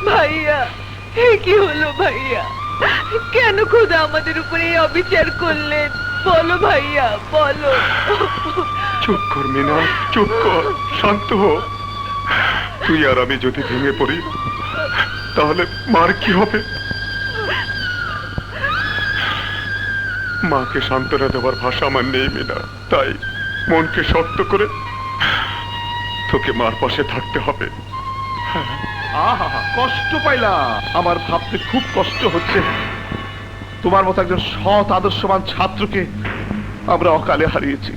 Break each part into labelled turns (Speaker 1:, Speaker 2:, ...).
Speaker 1: ভাইয়া, কি হলো ভাইয়া? কেন খোদা আমাদের উপরে এই অবিচার করলেন? বলো ভাইয়া, বলো।
Speaker 2: চুপ কর মিনা, চুপ কর, শান্ত হ। তুই আর আমি যদি ভেঙে পড়ি তাহলে মার কি হবে? মাকে সান্ত্বনা দেওয়ার ভাষা আমার নেই মিনা, তাই মনকে শক্ত করে তোকে মার পাশে থাকতে হবে।
Speaker 3: আহা, কষ্ট পাইলাম। আমার ভাবতে খুব কষ্ট হচ্ছে, তোমার মতো একজন সৎ আদর্শবান ছাত্রকে আমরা অকালে হারিয়েছি।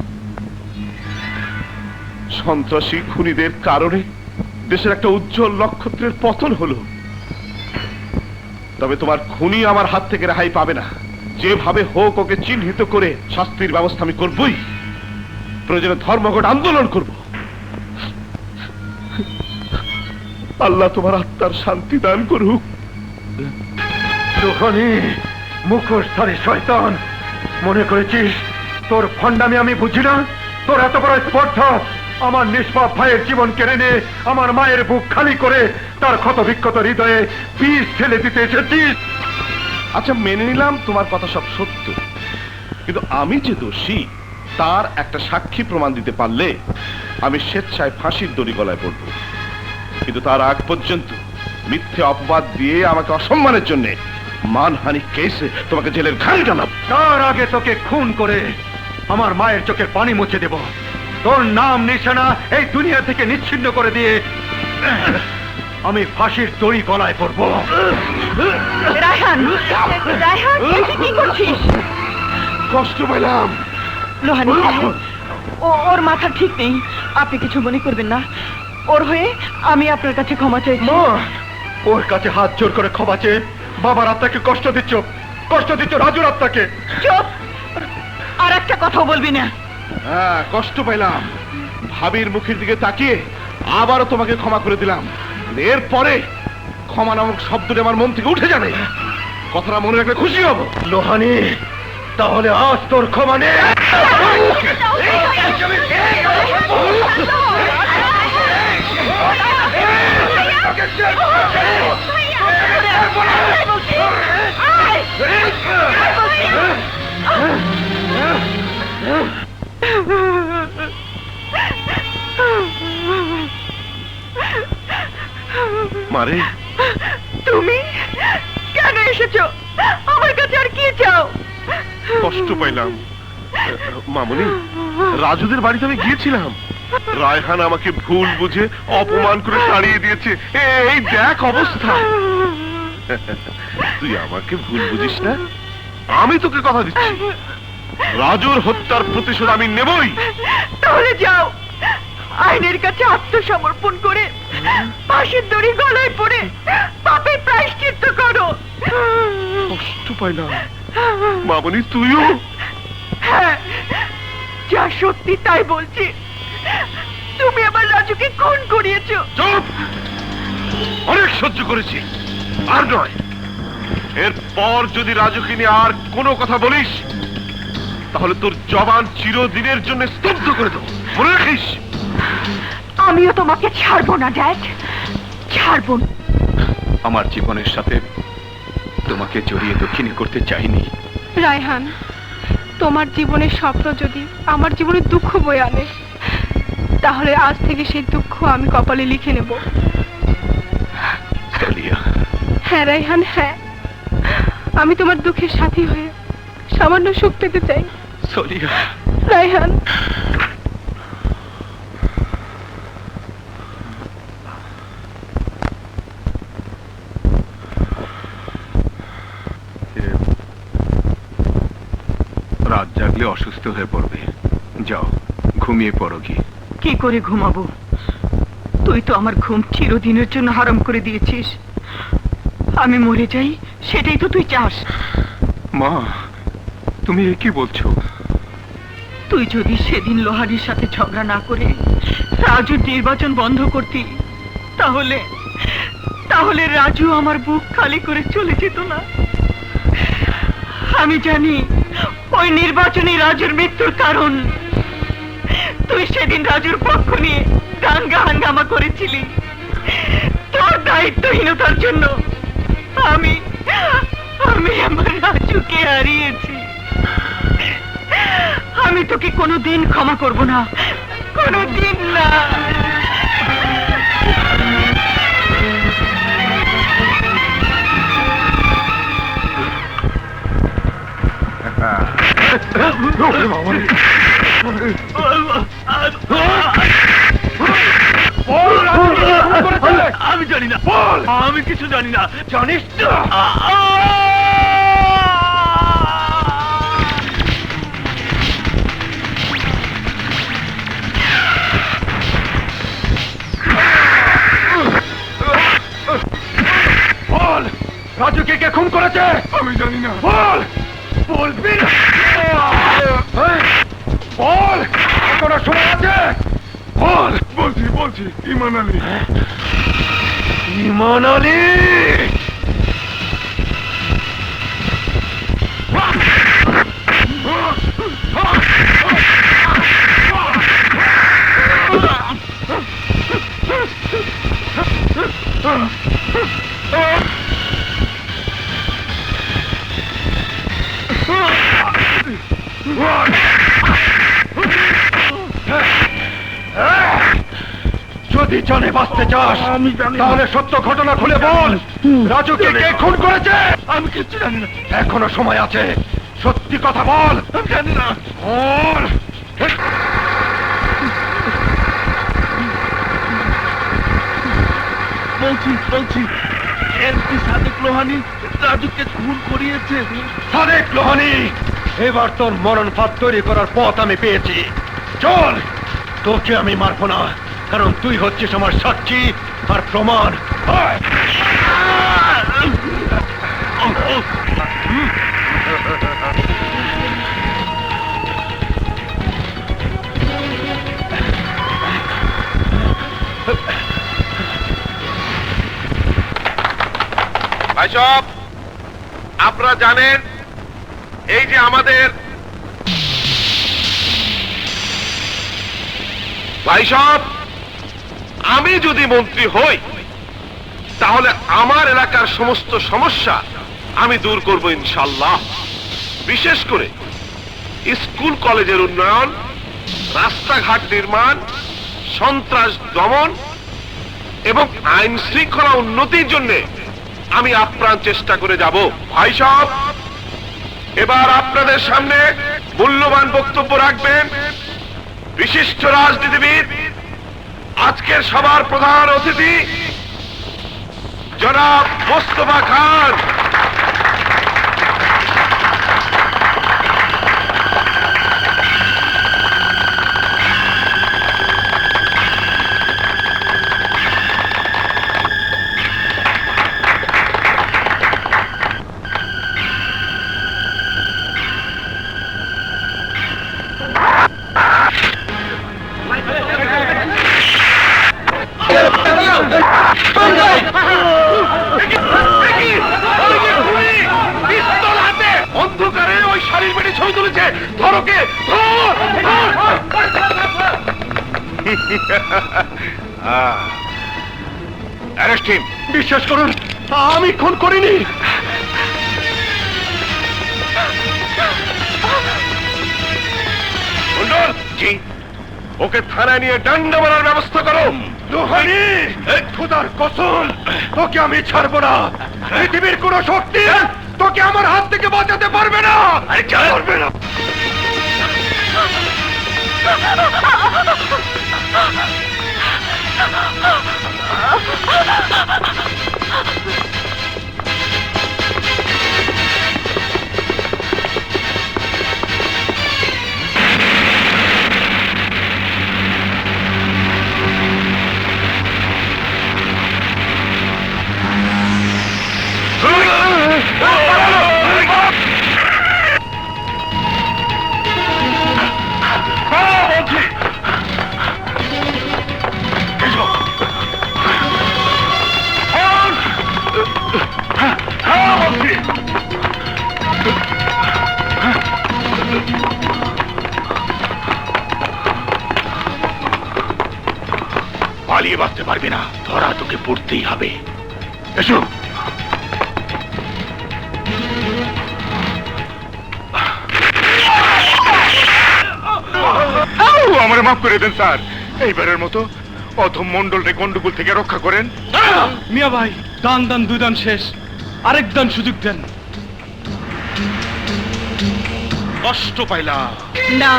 Speaker 3: সন্ত্রাসী খুনিদের কারণে দেশের একটা উজ্জ্বল নক্ষত্রের পতন হলো। তবে তোমার খুনি আমার হাত থেকে রেহাই পাবে না। যেভাবে হোক ওকে চিহ্নিত করে শাস্তির ব্যবস্থা আমি করবই। প্রয়োজনে ধর্মঘট আন্দোলন করব। আল্লাহ তোমার আত্মার শান্তি দান করুক।
Speaker 4: দুখনি মুখোশধারী শয়তান, মনে করেছিস তোর ফন্ডামি আমি বুঝি না? তোর এত বড় স্পর্ধা আমার নিষ্পাপ ভাইয়ের জীবন কেড়ে নিয়ে আমার মায়ের বুক খালি করে তার ক্ষত বিক্ষত হৃদয়ে বিষ ঠেলে দিতে এসেছিস।
Speaker 3: আচ্ছা, মেনে নিলাম তোমার কথা সব সত্য, কিন্তু আমি যে দোষী তার একটা সাক্ষী প্রমাণ দিতে পারলে আমি স্বেচ্ছায় ফাঁসির দড়ি গলায় পড়ব। কিন্তু তার আগ পর্যন্ত মিথ্যে অপবাদ দিয়ে আমাকে অসম্মানের জন্য মানহানি কেসে তোমাকে জেলের ঘানি টানাব।
Speaker 4: তার আগে তোকে খুন করে আমার মায়ের চোখের পানি মুছে দেব। তোর নাম নিশানা এই দুনিয়া থেকে নিচ্ছিন্ন করে দিয়ে আমি ফাঁসির দড়ি গলায় পড়ব।
Speaker 1: রায়হান, রায়হান, তুই কি করছিস?
Speaker 3: কষ্ট পেলাম।
Speaker 1: লোহানী, ওর মাথা ঠিক নেই, আপনি কিছু মনে করবেন না। ওর হয়ে আমি আপনার কাছে ক্ষমা চাইছি।
Speaker 4: ওর কাছে হাত জোর করে ক্ষমা চেয়ে বাবার আত্মাকে কষ্ট দিচ্ছ, কষ্ট দিচ্ছ রাজুর আত্মাকে।
Speaker 1: চুপ, আর একটা কথাও বলবি না।
Speaker 3: হ্যাঁ, কষ্ট পেলাম। ভাবির মুখের দিকে তাকিয়ে আবারও তোমাকে ক্ষমা করে দিলাম। এরপরে ক্ষমা নামক শব্দটি আমার মন থেকে উঠে যাবে। কথাটা মনে রাখলে খুশি হব।
Speaker 4: লোহানি, তাহলে আজ তোর ক্ষমা নে।
Speaker 3: মারে,
Speaker 1: তুমি কেন এসেছো আমার কাছে? আর কি চাও?
Speaker 3: কষ্ট পাইলাম। মামুনি, রাজুদের বাড়িতে আমি গিয়েছিলাম। রায়হান আমাকে ভুল বুঝে অপমান করে তাড়িয়ে দিয়েছে। এই দেখ অবস্থা। তুই আমাকে ভুল বুঝিস না, আমি তোকে কথা দিচ্ছি, রাজুর হত্যার প্রতিশোধ আমি নেবই।
Speaker 1: তাহলে যাও, আইনের কাছে আত্মসমর্পণ করে ফাঁসির দড়ি গলায় পড়ে পাপের প্রায়শ্চিত্ত করো।
Speaker 3: কষ্ট পাইলাম। মামুনি, তুইও?
Speaker 1: হ্যাঁ, যা সত্যি তাই বলছি। তুমি আমার রাজুকে খুন করিয়েছো।
Speaker 3: চুপ! অনেক সহ্য করেছি, আর নয়। এরপর যদি রাজুকে নিয়ে আর কোনো কথা বলিস তাহলে তোর জবান চিরদিনের জন্য স্তব্ধ করে দেবো, মনে রাখিস।
Speaker 1: আমিও তোমাকে ছাড়বো না ড্যাড, ছাড়বো না।
Speaker 2: আমার জীবনের সাথে তোমাকে জড়িয়ে দক্ষিণী করতে চাইনি।
Speaker 5: রায়হান, তোমার জীবনের স্বপ্ন যদি আমার জীবনে দুঃখ বয়ে আনে তাহলে আজ থেকে সেই দুঃখ আমি কপালে লিখে নেব।
Speaker 2: সালিয়া।
Speaker 5: হ্যাঁ রায়হান, হ্যাঁ, আমি তোমার দুঃখের সাথী হয়ে সামান্য সুখ পেতে চাই।
Speaker 2: সালিয়া।
Speaker 5: রায়হান,
Speaker 2: রাত জাগলে অসুস্থ হয়ে পড়বে, যাও ঘুমিয়ে পড়ো।
Speaker 1: কি করে ঘুমাবো? তুই তো আমার ঘুম চিরদিনের জন্য হারাম করে দিয়েছিস। আমি মরে যাই সেটাই তো তুই চাস।
Speaker 2: মা, তুমি কি বলছো?
Speaker 1: তুই যদি সেদিন লোহারির সাথে ঝগড়া না করে রাজুর নির্বাচন বন্ধ করতি তাহলে তাহলে রাজু আমার বুক খালি করে চলে যেত না। আমি জানি ওই নির্বাচনী রাজুর মৃত্যুর কারণ। তুই সেদিন রাজুর পক্ষ নিয়ে দাঙ্গা হাঙ্গামা করেছিলি। তোর দায়িত্বহীনতার জন্য আমি আমি আমার রাজুকে হারিয়েছি। আমি তোকে কোনোদিন ক্ষমা করব না, কোনোদিন না।
Speaker 3: আমি জানি না, বল। আমি কিছু জানি না, জানিস তো? বল, রাজুকে কে খুন করেছে?
Speaker 2: আমি জানি না।
Speaker 3: বল, বলবি না? বল, এখনো সময় আছে। বল।
Speaker 2: বলছি ইমান আলী।
Speaker 3: ইমান আলী! যদি জানে বাঁচতে চাস তাহলে সত্য ঘটনা খুলে বল। রাজুকে কে খুন করেছে? আমি কিচ্ছু জানি না। এখনো সময় আছে, সত্যি কথা বল। আমি জানি না। বল। বলছি এমপি সাদেক লোহানী রাজুকে খুন করিয়েছে। সাদেক লোহানী, এবার তোর মরণ ফাঁদ তৈরি করার পথ আমি পেয়েছি। চল, তোকে আমি মারবো না, কারণ তুই হচ্ছিস আমার সাক্ষী আর প্রমাণ। আয়।
Speaker 6: ভাই সব আপনারা জানেন, এই যে আমাদের ভাই সব, আমি যদি মন্ত্রী হই তাহলে আমার এলাকার সমস্ত সমস্যা আমি দূর করব ইনশাল্লাহ। বিশেষ করে স্কুল কলেজের উন্নয়ন, রাস্তাঘাট নির্মাণ, সন্ত্রাস দমন এবং আইন শৃঙ্খলা উন্নতির জন্য আমি আপ্রাণ চেষ্টা করে যাব। ভাই সাহেব, এবার আপনাদের সামনে মূল্যবান বক্তব্য রাখবেন বিশিষ্ট রাজনীতিবিদ, আজকের সভার প্রধান অতিথি জনাব মোস্তফা খান। অন্ধকারে ওই শাড়ির বেড়ে ছবি তুলেছে, ধরকে অ্যারেস্ট হিম।
Speaker 3: বিশ্বাস করুন, আমি খুন করিনি।
Speaker 6: মন্ডল, জি, ওকে থানায় নিয়ে ডান্ডা মারার ব্যবস্থা করো।
Speaker 3: লোহানি, খোদার কসম, তোকে আমি ছাড়বো না। পৃথিবীর কোন শক্তি তোকে আমার হাত থেকে বাঁচাতে পারবে না। পারবে না।
Speaker 2: পালিয়ে বাঁচতে পারবি না, ধরা তোকে পড়তেই হবে। এসো। আমার মাফ করে দেন স্যার, এইবারের মতো অধম মন্ডলকে গন্ডগোল থেকে রক্ষা করেন।
Speaker 7: মিয়া ভাই, দান দুই দান শেষ, আরেক দান সুযোগ দেন।
Speaker 3: কষ্ট পাইলাম।
Speaker 1: না,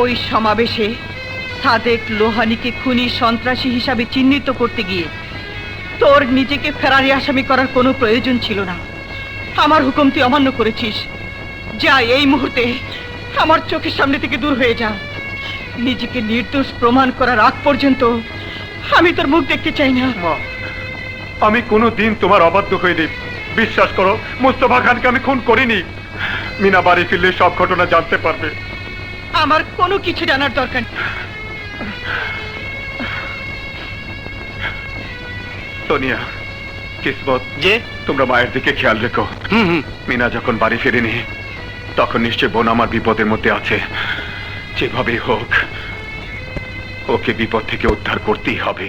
Speaker 1: ওই সমাবেশে সাদেক লোহানীকে খুনি সন্ত্রাসী হিসাবে চিহ্নিত করতে গিয়ে তোর নিজেকে ফেরারি আসামি করার কোনো প্রয়োজন ছিল না। আমার হুকুম তুই অমান্য করেছিস। যা, এই মুহূর্তে আমার চোখের সামনে থেকে দূর হয়ে যা। নিজেকে নির্দোষ প্রমাণ করার আগ পর্যন্ত আমি তোর মুখ দেখতে চাই না।
Speaker 4: মা, আমি কোনোদিন তোমার অবাধ্য হইনি। বিশ্বাস করো, মোস্তফা খানকে আমি খুন করিনি। মিনা বাড়ি ফিরলে সব ঘটনা জানতে পারবে।
Speaker 1: আমার কোনো কিছু জানার দরকার নেই।
Speaker 4: সোনিয়া, কিসমত,
Speaker 6: যে
Speaker 4: তোমরা মায়ের দিকে খেয়াল রেখো। মিনা যখন বাড়ি ফেরেনি তখন নিশ্চয় বোন আমার বিপদের মধ্যে আছে। যেভাবেই হোক ওকে বিপদ থেকে উদ্ধার করতেই হবে।